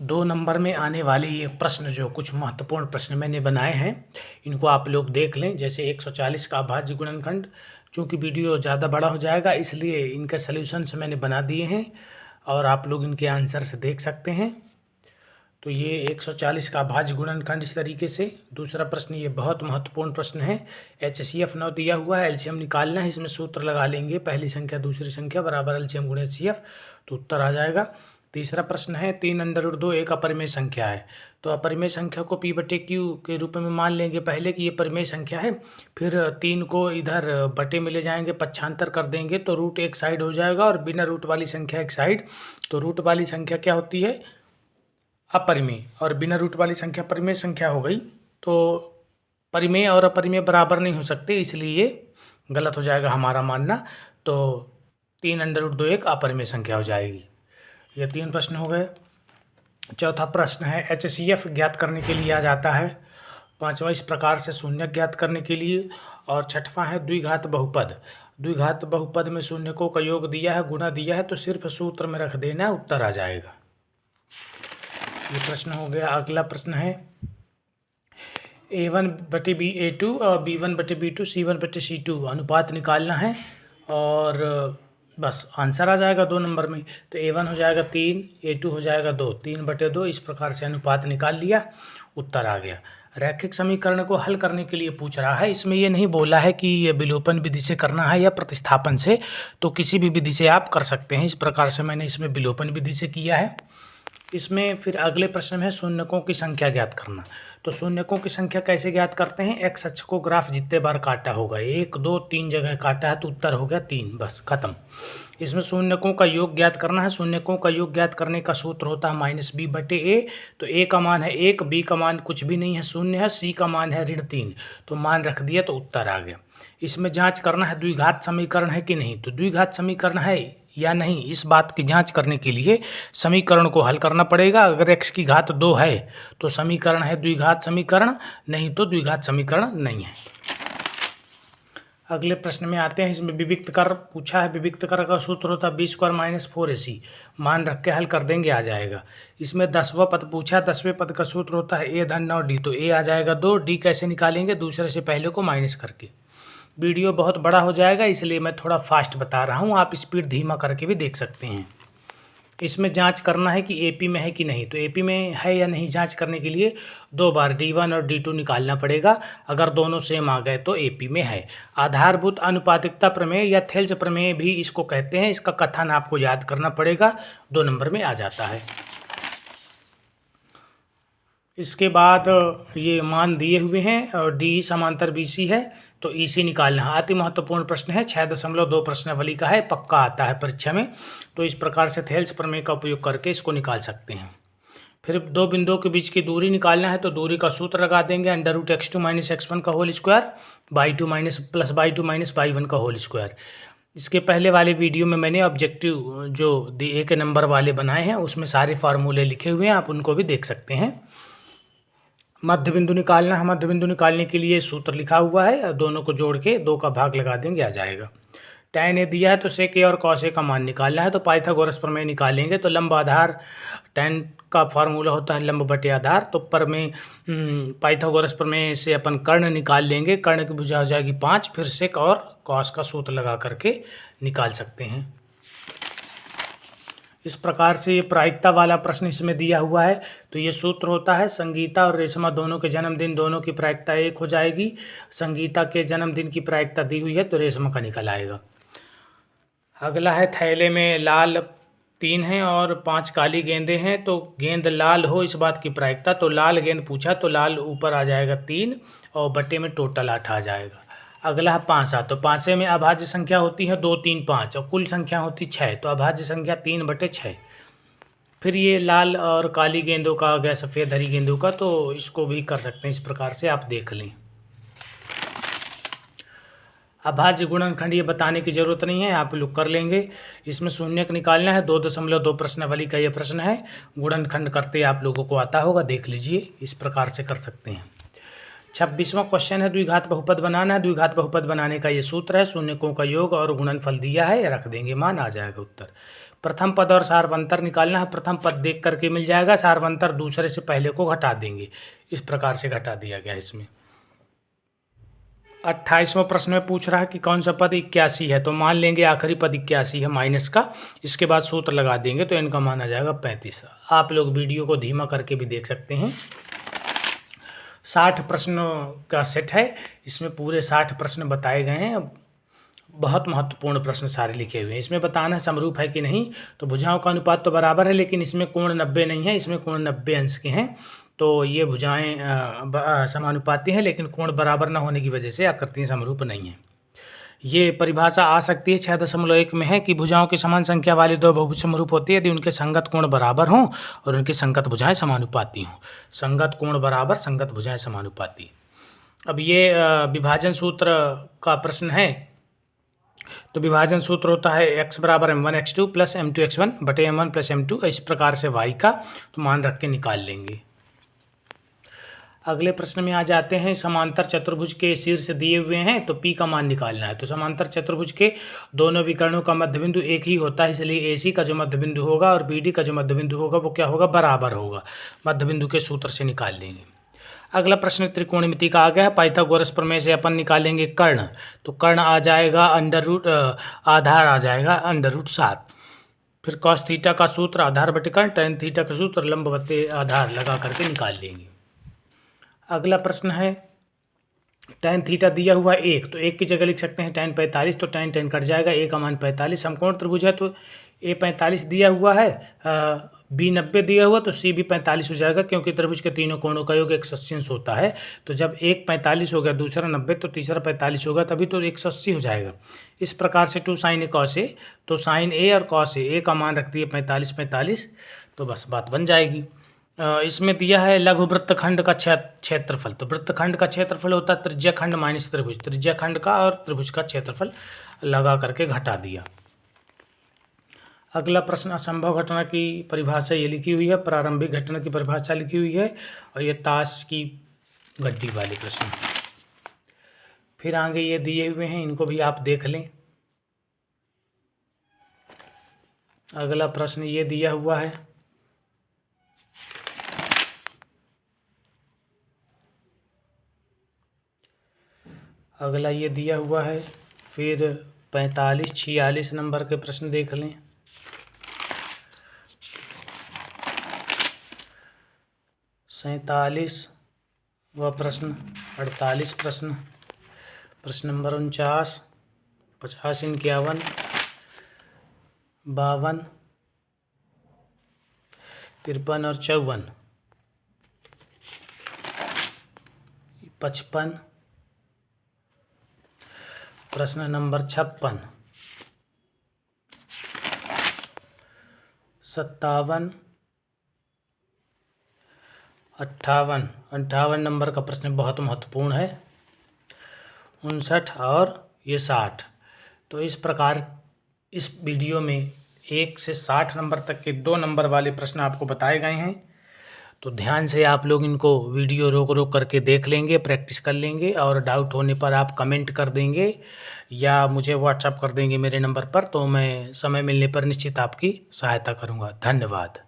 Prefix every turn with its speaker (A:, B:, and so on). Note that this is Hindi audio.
A: 2 नंबर में आने वाले ये प्रश्न जो कुछ महत्वपूर्ण प्रश्न मैंने बनाए हैं, इनको आप लोग देख लें। जैसे 140 का अभाज्य गुणनखंड, चूँकि वीडियो ज़्यादा बड़ा हो जाएगा इसलिए इनके सॉल्यूशंस मैंने बना दिए हैं और आप लोग इनके आंसर से देख सकते हैं। तो ये 140 का अभाज्य गुणनखंड इस तरीके से। दूसरा प्रश्न ये बहुत महत्वपूर्ण प्रश्न है। HCF 9 दिया हुआ है, एलसीएम निकालना है। इसमें सूत्र लगा लेंगे, पहली संख्या दूसरी संख्या बराबर एलसीएम गुणे HCF, तो उत्तर आ जाएगा। तीसरा प्रश्न है 3√2 एक अपरिमेय संख्या है। तो अपरिमेय संख्या को P/Q के रूप में मान लेंगे पहले कि ये परिमेय संख्या है, फिर 3 को इधर बटे में ले जाएंगे, पक्षांतर कर देंगे तो रूट एक साइड हो जाएगा और बिना रूट वाली संख्या एक साइड। तो रूट वाली संख्या क्या होती है? अपरिमेय, और बिना रूट वाली संख्या परिमेय संख्या हो गई। तो परिमेय और अपरिमेय बराबर नहीं हो सकते, इसलिए ये गलत हो जाएगा हमारा मानना। तो 3√2 एक अपरिमेय संख्या हो जाएगी। ये 3 प्रश्न हो गए। चौथा प्रश्न है HCF ज्ञात करने के लिए आ जाता है। पांचवा इस प्रकार से शून्य ज्ञात करने के लिए। और छठवां है द्विघात बहुपद। द्विघात बहुपद में शून्यकों का योग दिया है, गुणा दिया है, तो सिर्फ सूत्र में रख देना, उत्तर आ जाएगा। ये प्रश्न हो गया। अगला प्रश्न है A1/B(A2) और B1/B2 C1/C2 अनुपात निकालना है और बस आंसर आ जाएगा 2 नंबर में। तो A1 हो जाएगा 3, A2 हो जाएगा 2, 3/2। इस प्रकार से अनुपात निकाल लिया, उत्तर आ गया। रैखिक समीकरण को हल करने के लिए पूछ रहा है। इसमें ये नहीं बोला है कि ये विलोपन विधि से करना है या प्रतिस्थापन से, तो किसी भी विधि से आप कर सकते हैं। इस प्रकार से मैंने इसमें विलोपन विधि से किया है। इसमें फिर अगले प्रश्न में है शून्यकों की संख्या ज्ञात करना। तो शून्यकों की संख्या कैसे ज्ञात करते हैं? एक्स अक्ष को ग्राफ जितने बार काटा होगा, 1 2 3 जगह काटा है तो उत्तर हो गया 3, बस खत्म। इसमें शून्यकों का योग ज्ञात करना है। शून्यकों का योग ज्ञात करने का सूत्र होता है -b/a। तो a का मान है 1, b का मान कुछ भी नहीं है, 0 है, c का मान है -3, तो मान रख दिया तो उत्तर आ गया। इसमें जांच करना है द्विघात समीकरण है कि नहीं। तो द्विघात समीकरण है या नहीं, इस बात की जांच करने के लिए समीकरण को हल करना पड़ेगा। अगर x की घात 2 है तो समीकरण है द्विघात समीकरण, नहीं तो द्विघात समीकरण नहीं है। अगले प्रश्न में आते हैं। इसमें विविक्त कर पूछा है। विविक्त कर का सूत्र होता है b² - 4ac। मान रख के हल कर देंगे, आ जाएगा। इसमें 10वां पद पूछा है। 10वें पद का सूत्र होता है a धन 9d। तो a आ जाएगा 2, d कैसे निकालेंगे? दूसरे से पहले को माइनस करके। वीडियो बहुत बड़ा हो जाएगा इसलिए मैं थोड़ा फास्ट बता रहा हूँ, आप स्पीड धीमा करके भी देख सकते हैं। इसमें जांच करना है कि AP में है कि नहीं। तो AP में है या नहीं जांच करने के लिए 2 बार D1 और D2 निकालना पड़ेगा। अगर दोनों सेम आ गए तो AP में है। आधारभूत अनुपातिकता प्रमेय या थेल्स प्रमेय भी इसको कहते हैं। इसका कथन आपको याद करना पड़ेगा, 2 नंबर में आ जाता है। इसके बाद ये मान दिए हुए हैं और D समांतर BC है, तो EC निकालना है। अति महत्वपूर्ण प्रश्न है, 6.2 प्रश्नावली का है, पक्का आता है परीक्षा में। तो इस प्रकार से थेल्स प्रमेय का उपयोग करके इसको निकाल सकते हैं। फिर 2 बिंदुओं के बीच की दूरी निकालना है। तो दूरी का सूत्र लगा देंगे, √(x2 - x1) का होल स्क्वायर /2 + /2 - /1 का होल स्क्वायर। इसके पहले वाले वीडियो में मैंने ऑब्जेक्टिव जो दिए के नंबर वाले बनाए हैं उसमें सारे फार्मूले लिखे हुए हैं, आप उनको भी देख सकते हैं। मध्य बिंदु निकालना है। मध्य बिंदु निकालने के लिए सूत्र लिखा हुआ है, दोनों को जोड़ के 2 का भाग लगा देंगे, आ जाएगा। tan a दिया है तो sec a और cos a का मान निकालना है। तो पाइथागोरस प्रमेय निकालेंगे। तो लंब आधार tan का फार्मूला होता है लंब बटे आधार। तो प्रमेय पाइथागोरस प्रमेय से अपन कर्ण निकाल लेंगे। कर्ण की भुजा हो जाएगी 5, फिर sec और cos का सूत्र लगा करके निकाल सकते हैं। इस प्रकार से ये प्रायिकता वाला प्रश्न इसमें दिया हुआ है। तो ये सूत्र होता है, संगीता और रेशमा दोनों के जन्मदिन दोनों की प्रायिकता 1 हो जाएगी। संगीता के जन्मदिन की प्रायिकता दी हुई है तो रेशमा का निकल आएगा। अगला है थैले में लाल 3 हैं और 5 काली गेंदें हैं, तो गेंद लाल हो इस बात की प्रायिकता। तो लाल गेंद पूछा तो लाल ऊपर आ जाएगा 3 और बटे में टोटल 8 आ जाएगा। अगला है पाँसा। तो पाँसे में अभाज्य संख्या होती है 2 3 5 और कुल संख्या होती 6। तो अभाज्य संख्या 3/6। फिर ये लाल और काली गेंदों का आ गया सफ़ेद हरी गेंदों का, तो इसको भी कर सकते हैं इस प्रकार से, आप देख लें। अभाज्य गुणनखंड ये बताने की ज़रूरत नहीं है, आप लोग कर लेंगे। इसमें शून्यक निकालना है। 2.2 प्रश्नावली का ये प्रश्न है। गुणनखंड करते आप लोगों को आता होगा, देख लीजिए, इस प्रकार से कर सकते हैं। 26वां क्वेश्चन है द्विघात बहुपद बनाना है। द्विघात बहुपद बनाने का ये सूत्र है, शून्यकों का योग और गुणनफल दिया है, रख देंगे, मान आ जाएगा उत्तर। प्रथम पद और सार्वंतर निकालना है। प्रथम पद देख करके मिल जाएगा, सार्वंतर दूसरे से पहले को घटा देंगे। इस प्रकार से घटा दिया गया इसमें। 28वां प्रश्न में पूछ रहा है कि कौन सा पद 81 है, तो मान लेंगे आखिरी पद 81 है माइनस का, इसके बाद सूत्र लगा देंगे तो इनका मान आ जाएगा 35। आप लोग वीडियो को धीमा करके भी देख सकते हैं। 60 प्रश्नों का सेट है, इसमें पूरे 60 प्रश्न बताए गए हैं। बहुत महत्वपूर्ण प्रश्न सारे लिखे हुए हैं। इसमें बताना समरूप है कि नहीं, तो भुजाओं का अनुपात तो बराबर है, लेकिन इसमें कोण 90 नहीं है, इसमें कोण 90 अंश के हैं। तो ये भुजाएं समानुपाती हैं, लेकिन कोण बराबर न होने की वजह से आकृतियाँ समरूप नहीं हैं। ये परिभाषा आ सकती है 6.1 में है कि भुजाओं की समान संख्या वाली दो बहुभुज समरूप होती है यदि उनके संगत कोण बराबर हों और उनकी संगत भुजाएं समानुपाती हों। संगत कोण बराबर, संगत भुजाएं समानुपाती। अब ये विभाजन सूत्र का प्रश्न है, तो विभाजन सूत्र होता है x बराबर m1x2 प्लस m2x1 बटे m1 प्लस m2, इस प्रकार से y का तो मान रख के निकाल लेंगे। अगले प्रश्न में आ जाते हैं। समांतर चतुर्भुज के शीर्ष दिए हुए हैं, तो P का मान निकालना है। तो समांतर चतुर्भुज के दोनों विकर्णों का मध्य बिंदु एक ही होता है, इसलिए AC का जो मध्य बिंदु होगा और BD का जो मध्य बिंदु होगा वो क्या होगा, बराबर होगा। मध्य बिंदु के सूत्र से निकाल लेंगे। अगला प्रश्न त्रिकोणमिति का आ गया। पाइथागोरस प्रमेय से अपन निकालेंगे कर्ण, तो कर्ण आ जाएगा आधार आ जाएगा √7। फिर कॉस थीटा का सूत्र आधार बटे कर्ण, tan थीटा का सूत्र लंब बटे आधार लगा करके निकाल लेंगे। अगला प्रश्न है tan थीटा दिया हुआ 1, तो 1 की जगह लिख सकते हैं tan 45, तो tan कट जाएगा, a का मान 45। समकोण त्रिभुज है तो a 45 दिया हुआ है, b 90 दिया हुआ, तो c भी 45 हो जाएगा, क्योंकि त्रिभुज के तीनों कोणों का योग 180 होता है। तो जब एक 45 हो गया, दूसरा 90, तो तीसरा 45 होगा, तभी तो 180 हो जाएगा। इस प्रकार से 2 sin a cos a, तो sin a और cos a का मान रख दिए 45, तो बस बात बन जाएगी। इसमें दिया है लघु वृत्तखंड का क्षेत्रफल, तो वृत्तखंड का क्षेत्रफल होता है त्रिज्याखंड माइनस त्रिभुज, त्रिज्याखंड का और त्रिभुज का क्षेत्रफल लगा करके घटा दिया। अगला प्रश्न असंभव घटना की परिभाषा ये लिखी हुई है, प्रारंभिक घटना की परिभाषा लिखी हुई है, और ये ताश की गड्डी वाले प्रश्न। फिर आगे ये दिए हुए हैं, इनको भी आप देख लें। अगला प्रश्न ये दिया हुआ है, अगला ये दिया हुआ है। फिर 45, 46 नंबर के प्रश्न देख लें। 47 व प्रश्न, 48 प्रश्न, प्रश्न नंबर 49, 50, 51, 52, 53 और 54, 55, प्रश्न नंबर 56, 57, 58 नंबर का प्रश्न बहुत महत्वपूर्ण है, 59 और ये 60। तो इस प्रकार इस वीडियो में 1 से 60 नंबर तक के 2 नंबर वाले प्रश्न आपको बताए गए हैं। तो ध्यान से आप लोग इनको वीडियो रोक करके देख लेंगे, प्रैक्टिस कर लेंगे, और डाउट होने पर आप कमेंट कर देंगे या मुझे व्हाट्सएप कर देंगे मेरे नंबर पर, तो मैं समय मिलने पर निश्चित आपकी सहायता करूँगा। धन्यवाद।